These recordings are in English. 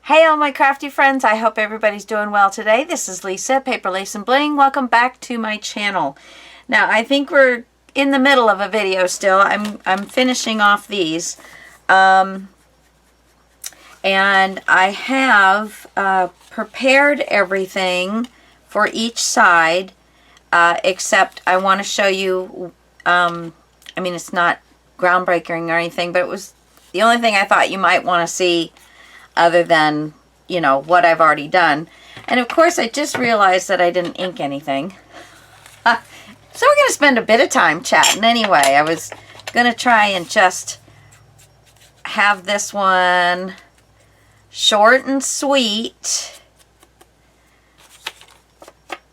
Hey all my crafty friends, I hope everybody's doing well today. This is Lisa, Paper Lace and Bling. Welcome back to my channel. Now I think we're in the middle of a video still. I'm finishing off these. And I have prepared everything for each side, except I want to show you, I mean it's not groundbreaking or anything, but it was the only thing I thought you might want to see other than, you know, what I've already done. And of course I just realized that I didn't ink anything. So we're going to spend a bit of time chatting anyway. I was going to try and just have this one short and sweet.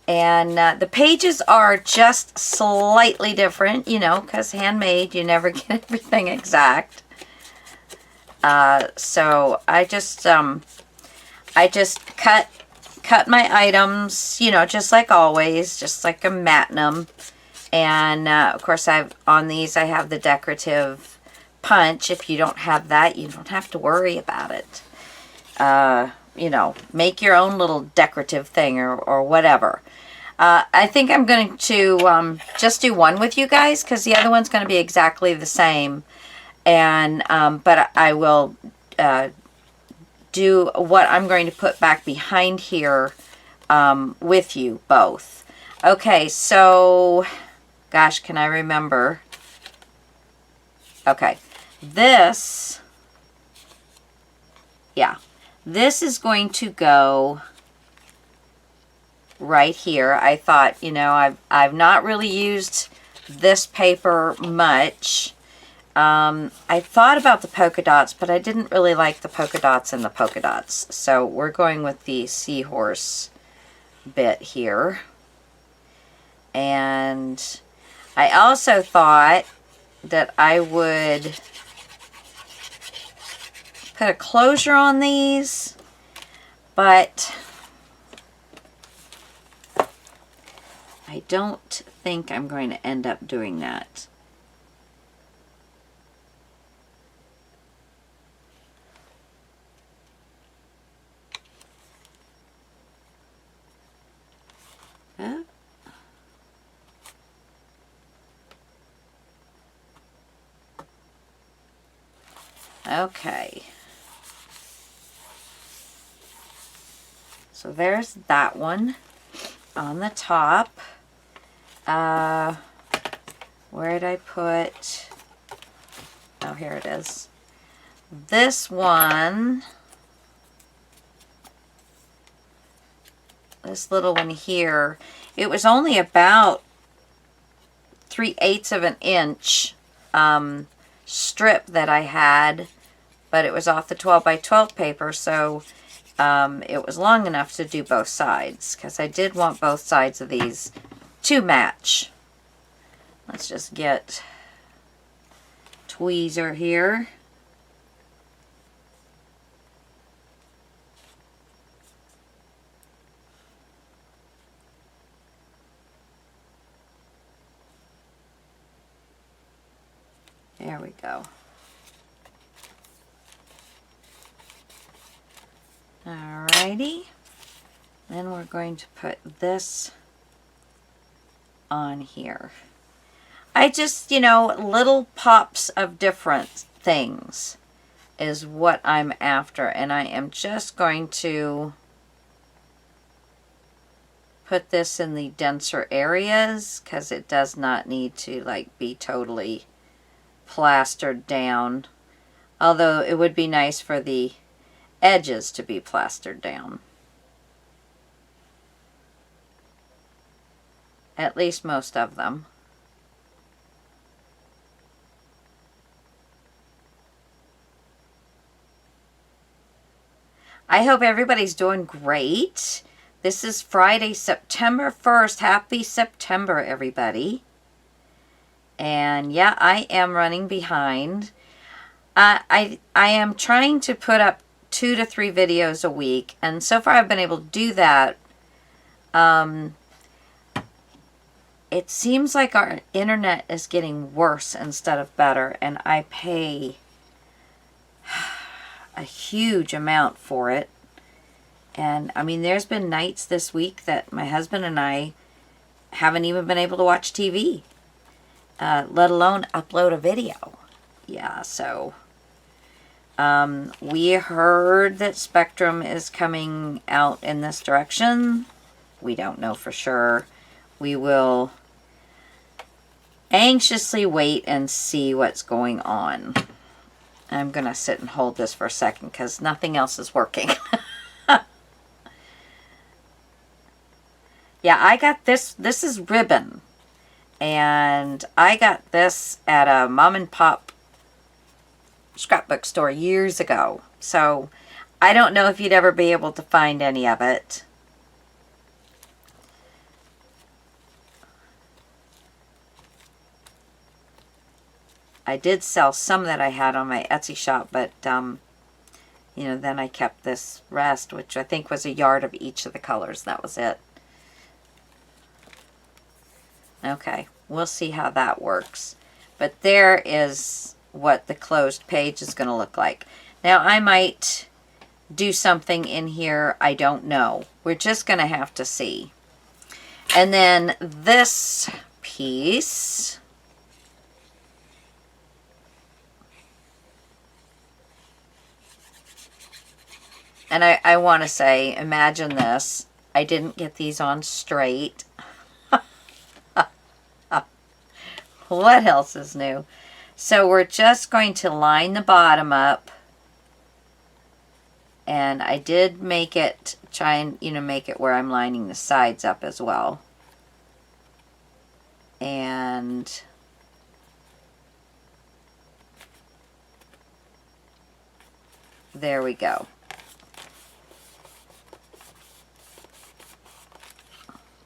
And the pages are just slightly different, you know, because handmade, you never get everything exact. So I just cut my items, you know, just like always, just like a matting. And of course on these I have the decorative punch. If you don't have that, you don't have to worry about it. You know, make your own little decorative thing or whatever. I think I'm going to just do one with you guys because the other one's going to be exactly the same. And but I will do what I'm going to put back behind here with you both. Okay, so gosh, can I remember? Okay, this is going to go right here. I thought, you know, I've not really used this paper much. I thought about the polka dots, but I didn't really like the polka dots and the polka dots. So we're going with the seahorse bit here. And I also thought that I would put a closure on these, but I don't think I'm going to end up doing that. Okay, so there's that one on the top. Where did I put, oh, here it is. This one, this little one here, it was only about 3/8 of an inch strip that I had, but it was off the 12 by 12 paper, so it was long enough to do both sides because I did want both sides of these to match. Let's just get tweezer here. There we go. Alrighty. Then we're going to put this on here. I just, you know, little pops of different things is what I'm after. And I am just going to put this in the denser areas because it does not need to like be totally plastered down, although it would be nice for the edges to be plastered down, at least most of them. I hope everybody's doing great. This is Friday, September 1st. Happy September, everybody. And yeah, I am running behind. I am trying to put up 2 to 3 videos a week, and so far I've been able to do that. It seems like our internet is getting worse instead of better, and I pay a huge amount for it. And I mean, there's been nights this week that my husband and I haven't even been able to watch TV, let alone upload a video. Yeah, so we heard that Spectrum is coming out in this direction. We don't know for sure. We will anxiously wait and see what's going on. I'm going to sit and hold this for a second because nothing else is working. Yeah, I got this. This is ribbon. And I got this at a mom and pop scrapbook store years ago. So I don't know if you'd ever be able to find any of it. I did sell some that I had on my Etsy shop, but you know, then I kept this rest, which I think was a yard of each of the colors. That was it. Okay, we'll see how that works. But there is what the closed page is going to look like. Now, I might do something in here. I don't know. We're just going to have to see. And then this piece, and I want to say, imagine this. I didn't get these on straight. What else is new? So we're just going to line the bottom up. And I did make it, try and, you know, make it where I'm lining the sides up as well. And there we go.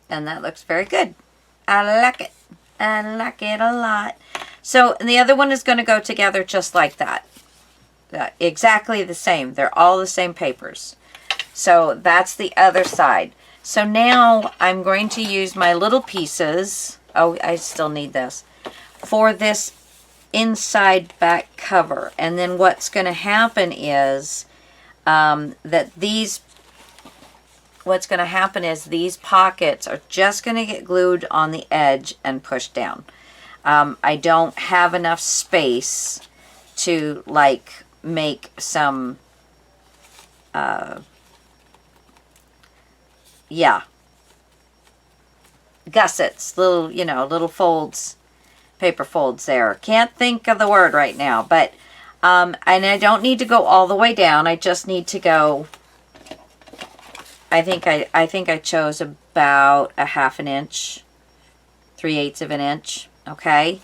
And that looks very good. I like it. I like it a lot. So, and the other one is going to go together just like that. Exactly the same. They're all the same papers. So that's the other side. So now I'm going to use my little pieces. Oh, I still need this. For this inside back cover. And then what's going to happen is what's going to happen is these pockets are just going to get glued on the edge and pushed down. I don't have enough space to like make some, gussets, little, you know, little folds, paper folds there. Can't think of the word right now, but, and I don't need to go all the way down. I just need to go, I think I chose about a 1/2 inch, 3/8 of an inch. Okay.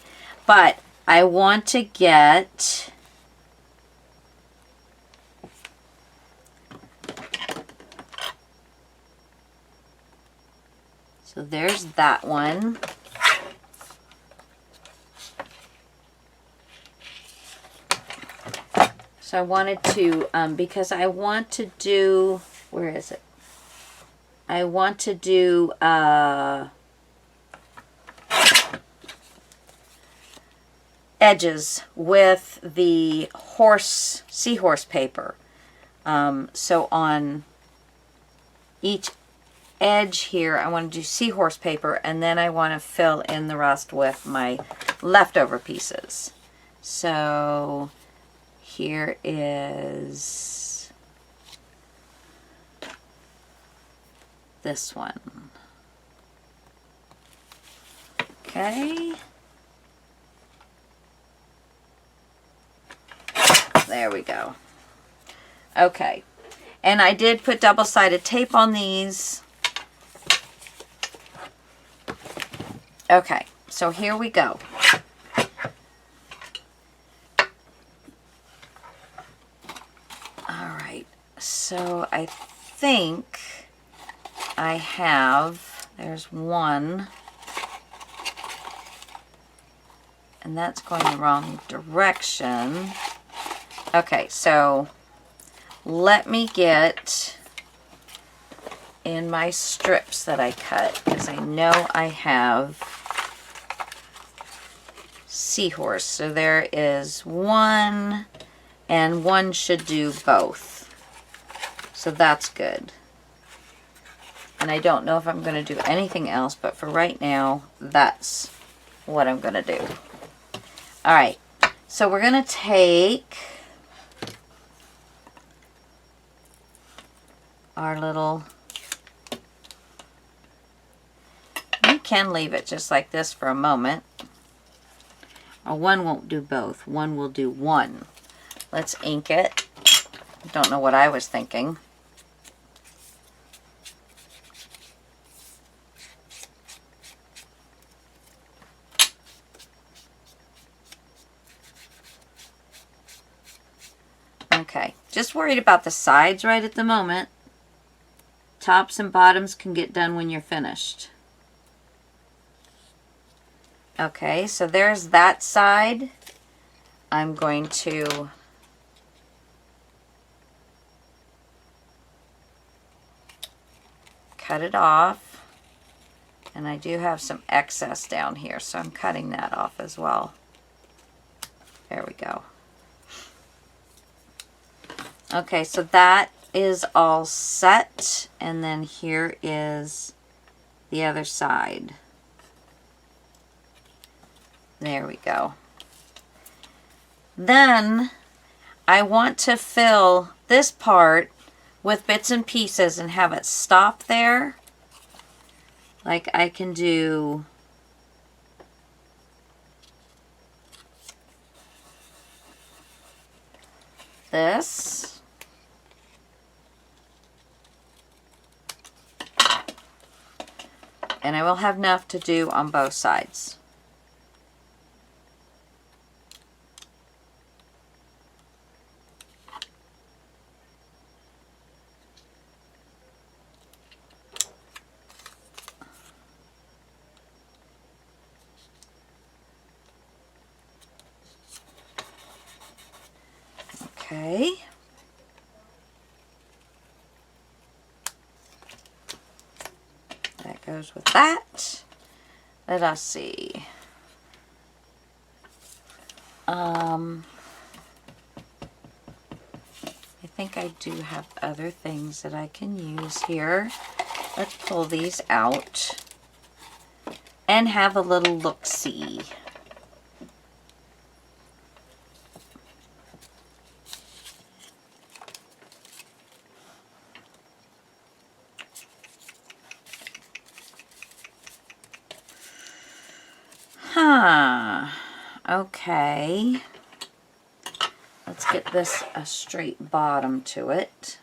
But I want to get, so there's that one. So I wanted to, because I want to do, where is it? I want to do edges with the seahorse paper. So on each edge here, I want to do seahorse paper, and then I want to fill in the rest with my leftover pieces. So here is this one. Okay. There we go. Okay. And I did put double-sided tape on these. Okay. So here we go. All right. So I think I have, there's one, and that's going the wrong direction. Okay, so let me get in my strips that I cut, because I know I have seahorse. So there is one, and one should do both. So that's good. And I don't know if I'm going to do anything else, but for right now, that's what I'm going to do. All right, so we're going to take our little, you can leave it just like this for a moment. Or one won't do both. One will do one. Let's ink it. Don't know what I was thinking. Okay, just worried about the sides right at the moment. Tops and bottoms can get done when you're finished. Okay, so there's that side. I'm going to cut it off. And I do have some excess down here, so I'm cutting that off as well. There we go. Okay, so that is all set. And then here is the other side. There we go. Then I want to fill this part with bits and pieces and have it stop there. Like I can do this. And I will have enough to do on both sides. Okay. That goes with that. Let us see. I think I do have other things that I can use here. Let's pull these out and have a little look-see. Okay. Let's get this a straight bottom to it.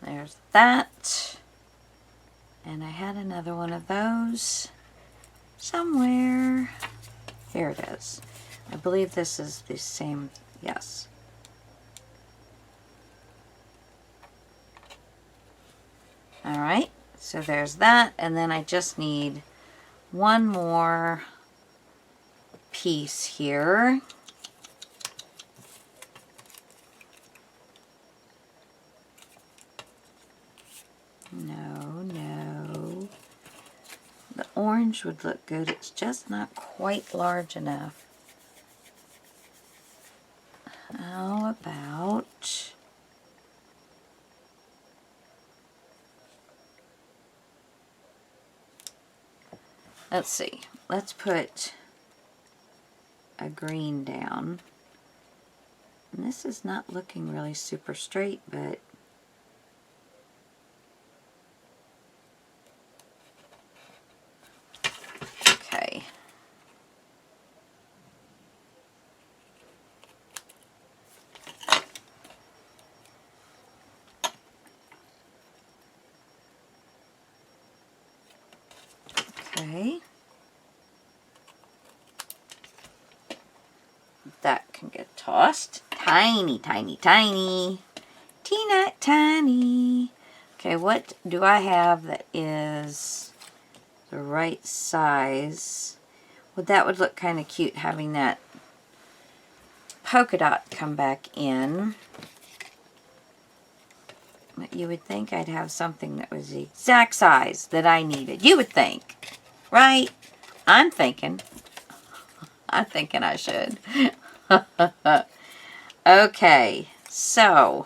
There's that. And I had another one of those somewhere. Here it is. I believe this is the same, yes. All right, so there's that. And then I just need one more piece here. No. The orange would look good. It's just not quite large enough. How about... Let's see. Let's put a green down. And this is not looking really super straight, but okay. Okay. That can get tossed. Tiny, tiny, tiny. Teeny tiny. Okay, what do I have that is the right size? Well, that would look kind of cute having that polka dot come back in. You would think I'd have something that was the exact size that I needed. You would think, right? I'm thinking I should. Okay, so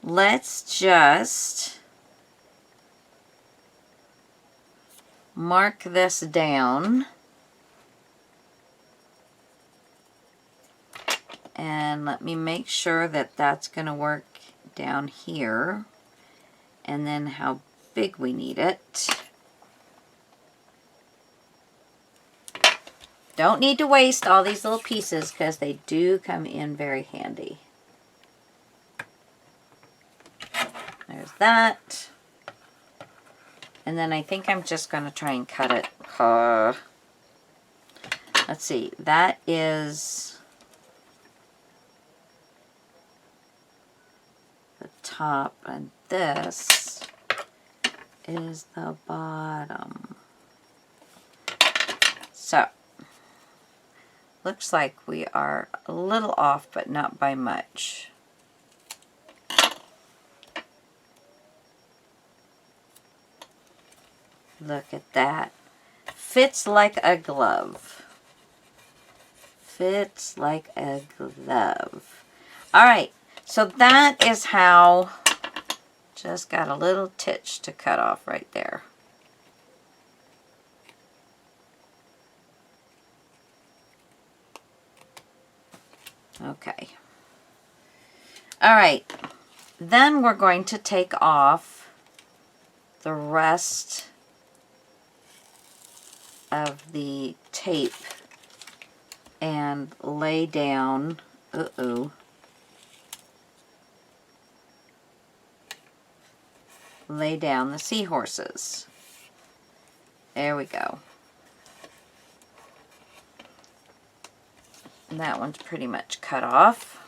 let's just mark this down. And let me make sure that that's going to work down here. And then how big we need it. Don't need to waste all these little pieces because they do come in very handy. There's that. And then I think I'm just going to try and cut it. Let's see. That is the top and this is the bottom. So, looks like we are a little off, but not by much. Look at that. Fits like a glove. Fits like a glove. All right, so that is how, just got a little titch to cut off right there. Okay. All right, then we're going to take off the rest of the tape and lay down, lay down the seahorses. There we go. And that one's pretty much cut off.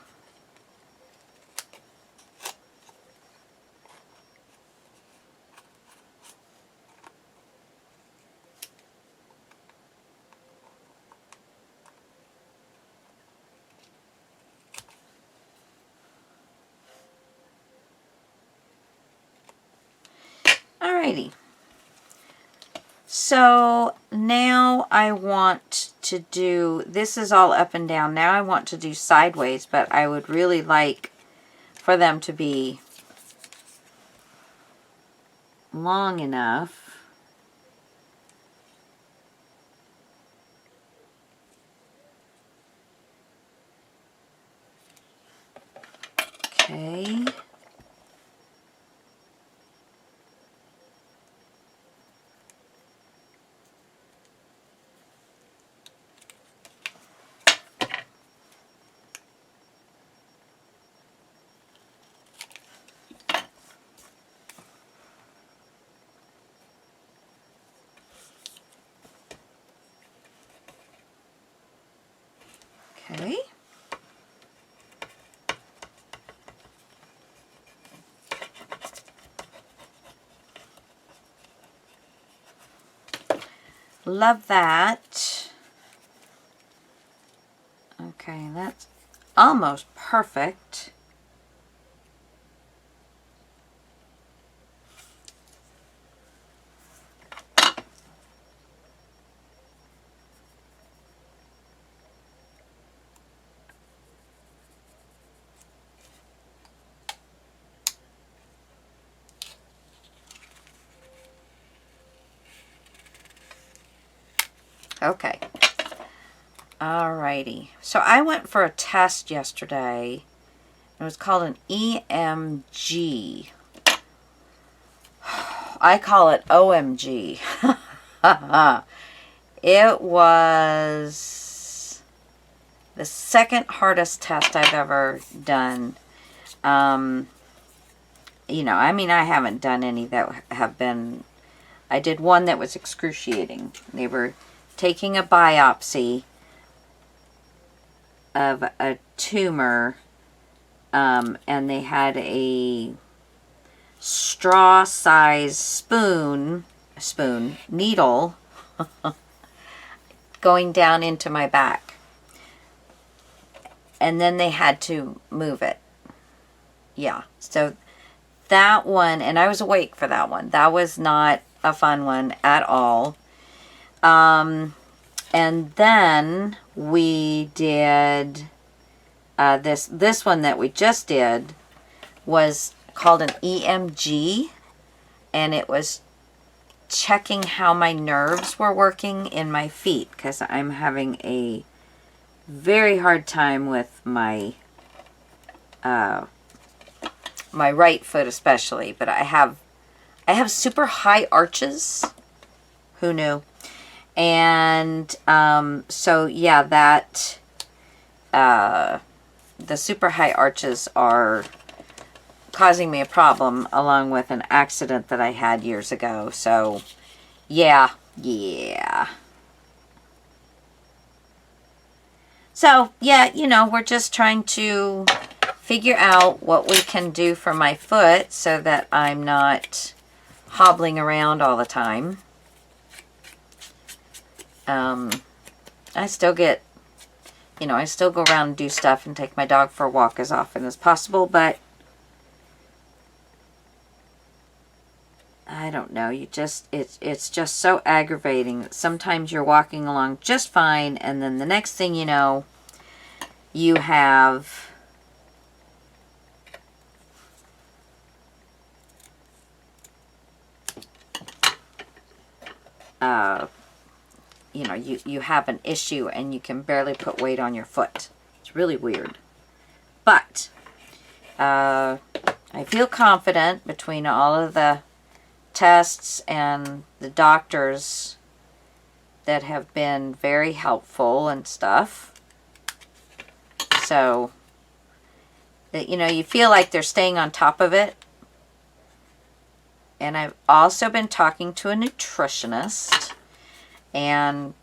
Alrighty. So now I want to do, this is all up and down. Now I want to do sideways, but I would really like for them to be long enough. Okay. Okay. Love that. Okay, that's almost perfect. Okay. Alrighty. So I went for a test yesterday. It was called an EMG. I call it OMG. It was the second hardest test I've ever done. You know, I mean, I haven't done any that have been... I did one that was excruciating. They were taking a biopsy of a tumor, and they had a straw-sized spoon needle going down into my back. And then they had to move it. Yeah, so that one, and I was awake for that one. That was not a fun one at all. And then we did this one that we just did was called an EMG, and it was checking how my nerves were working in my feet, because I'm having a very hard time with my my right foot especially, but I have super high arches. Who knew? And so yeah, that the super high arches are causing me a problem, along with an accident that I had years ago. So yeah. So yeah, you know, we're just trying to figure out what we can do for my foot so that I'm not hobbling around all the time. I still get, you know, I still go around and do stuff and take my dog for a walk as often as possible, but I don't know, it's just so aggravating that sometimes you're walking along just fine, and then the next thing you know, you have you know, you have an issue and you can barely put weight on your foot. It's really weird. But I feel confident between all of the tests and the doctors that have been very helpful and stuff. So, you know, you feel like they're staying on top of it. And I've also been talking to a nutritionist, and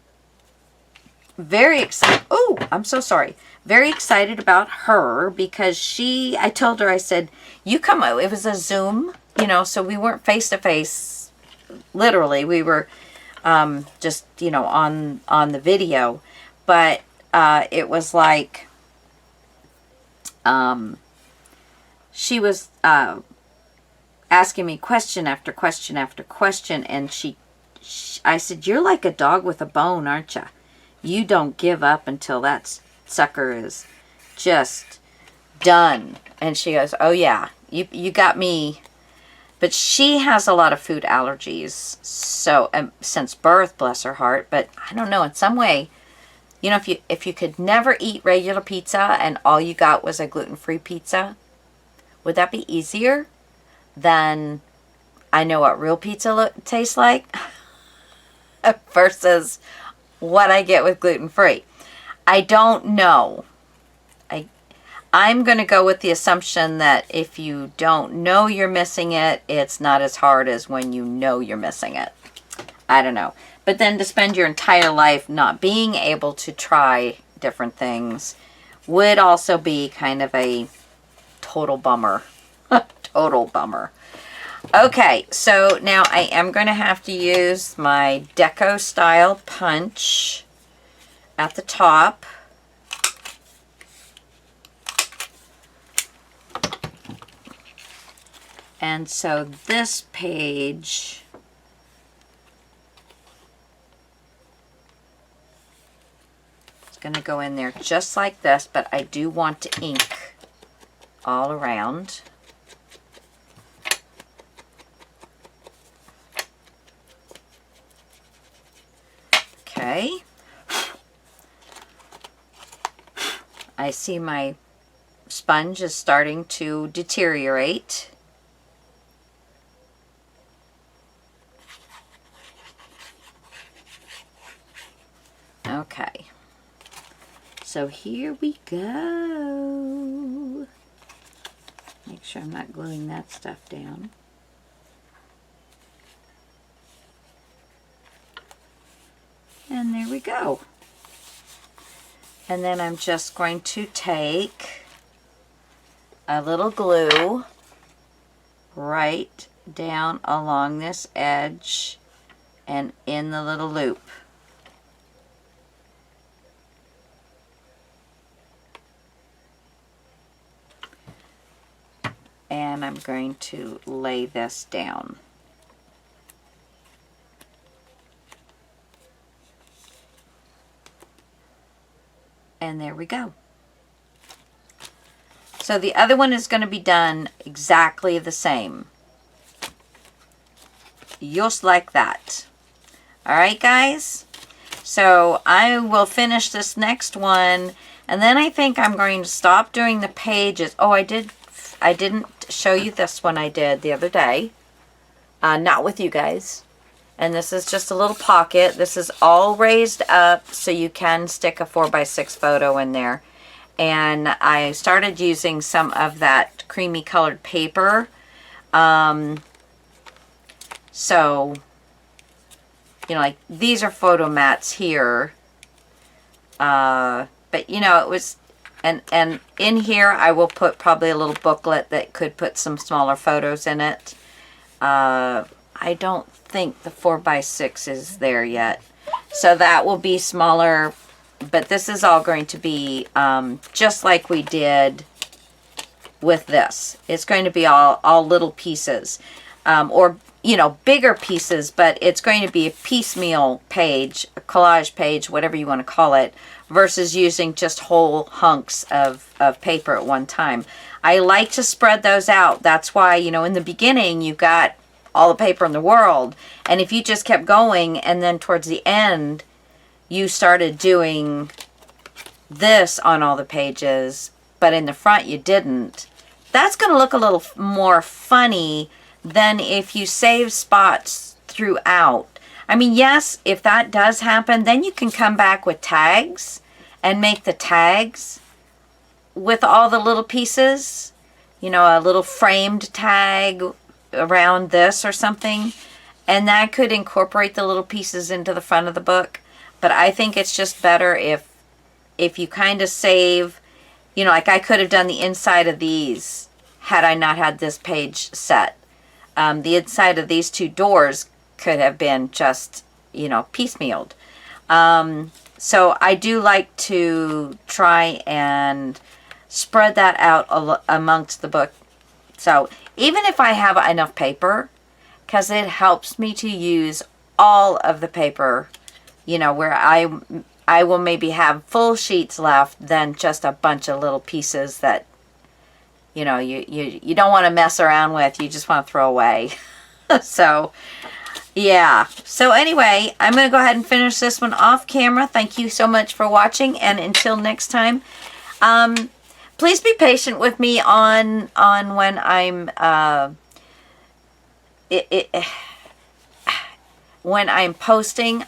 very excited. Oh, I'm so sorry. Very excited about her, because I told her, I said, you come out. It was a Zoom, you know, so we weren't face to face. Literally, we were just, you know, on the video, but it was like she was asking me question after question after question, and I said, you're like a dog with a bone, aren't you? You don't give up until that sucker is just done. And she goes, oh yeah, you got me. But she has a lot of food allergies, so since birth, bless her heart. But I don't know, in some way, you know, if you could never eat regular pizza and all you got was a gluten-free pizza, would that be easier than I know what real pizza tastes like versus what I get with gluten-free? I don't know. I'm going to go with the assumption that if you don't know you're missing it, it's not as hard as when you know you're missing it. I don't know. But then to spend your entire life not being able to try different things would also be kind of a total bummer. Total bummer. Okay, so now I am going to have to use my deco style punch at the top. And so this page is going to go in there just like this, but I do want to ink all around. Okay. I see my sponge is starting to deteriorate. Okay. So here we go. Make sure I'm not gluing that stuff down. And there we go. And then I'm just going to take a little glue right down along this edge and in the little loop. And I'm going to lay this down. And there we go. So the other one is going to be done exactly the same. Just like that. Alright guys? So I will finish this next one, and then I think I'm going to stop doing the pages. Oh, I didn't show you this one I did the other day. Not with you guys. And this is just a little pocket. This is all raised up so you can stick a 4x6 photo in there. And I started using some of that creamy colored paper. So, you know, like these are photo mats here. But, you know, it was, and in here I will put probably a little booklet that could put some smaller photos in it. I don't think the 4x6 is there yet. So that will be smaller, but this is all going to be just like we did with this. It's going to be all little pieces, or, you know, bigger pieces, but it's going to be a piecemeal page, a collage page, whatever you want to call it, versus using just whole hunks of paper at one time. I like to spread those out. That's why, you know, in the beginning, you've got all the paper in the world. And if you just kept going and then towards the end, you started doing this on all the pages, but in the front you didn't, that's going to look a little more funny than if you save spots throughout. I mean, yes, if that does happen, then you can come back with tags and make the tags with all the little pieces, you know, a little framed tag around this or something, and that could incorporate the little pieces into the front of the book. But I think it's just better if you kind of save, you know, like I could have done the inside of these had I not had this page set. The inside of these two doors could have been just, you know, piecemealed. So I do like to try and spread that out amongst the book. So even if I have enough paper, because it helps me to use all of the paper, you know, where I will maybe have full sheets left than just a bunch of little pieces that, you know, you don't want to mess around with. You just want to throw away. So, yeah. So anyway, I'm going to go ahead and finish this one off camera. Thank you so much for watching. And until next time, please be patient with me on when I'm when I'm posting.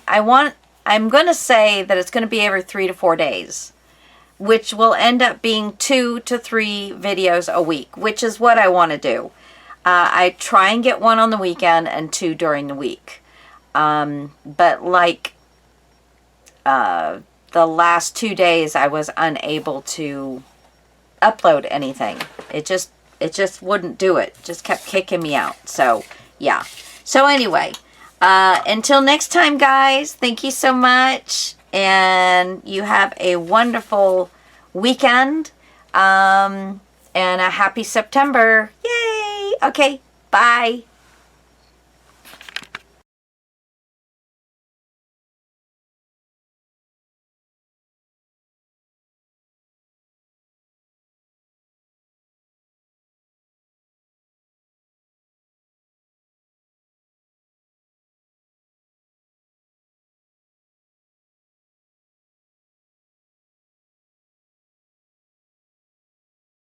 I'm going to say that it's going to be every 3 to 4 days, which will end up being 2 to 3 videos a week, which is what I want to do. I try and get 1 on the weekend and 2 during the week. But like the last 2 days, I was unable to upload anything. It just wouldn't do it. Just kept kicking me out. So yeah. So anyway, until next time, guys, thank you so much, and you have a wonderful weekend, and a happy September. Yay! Okay, bye.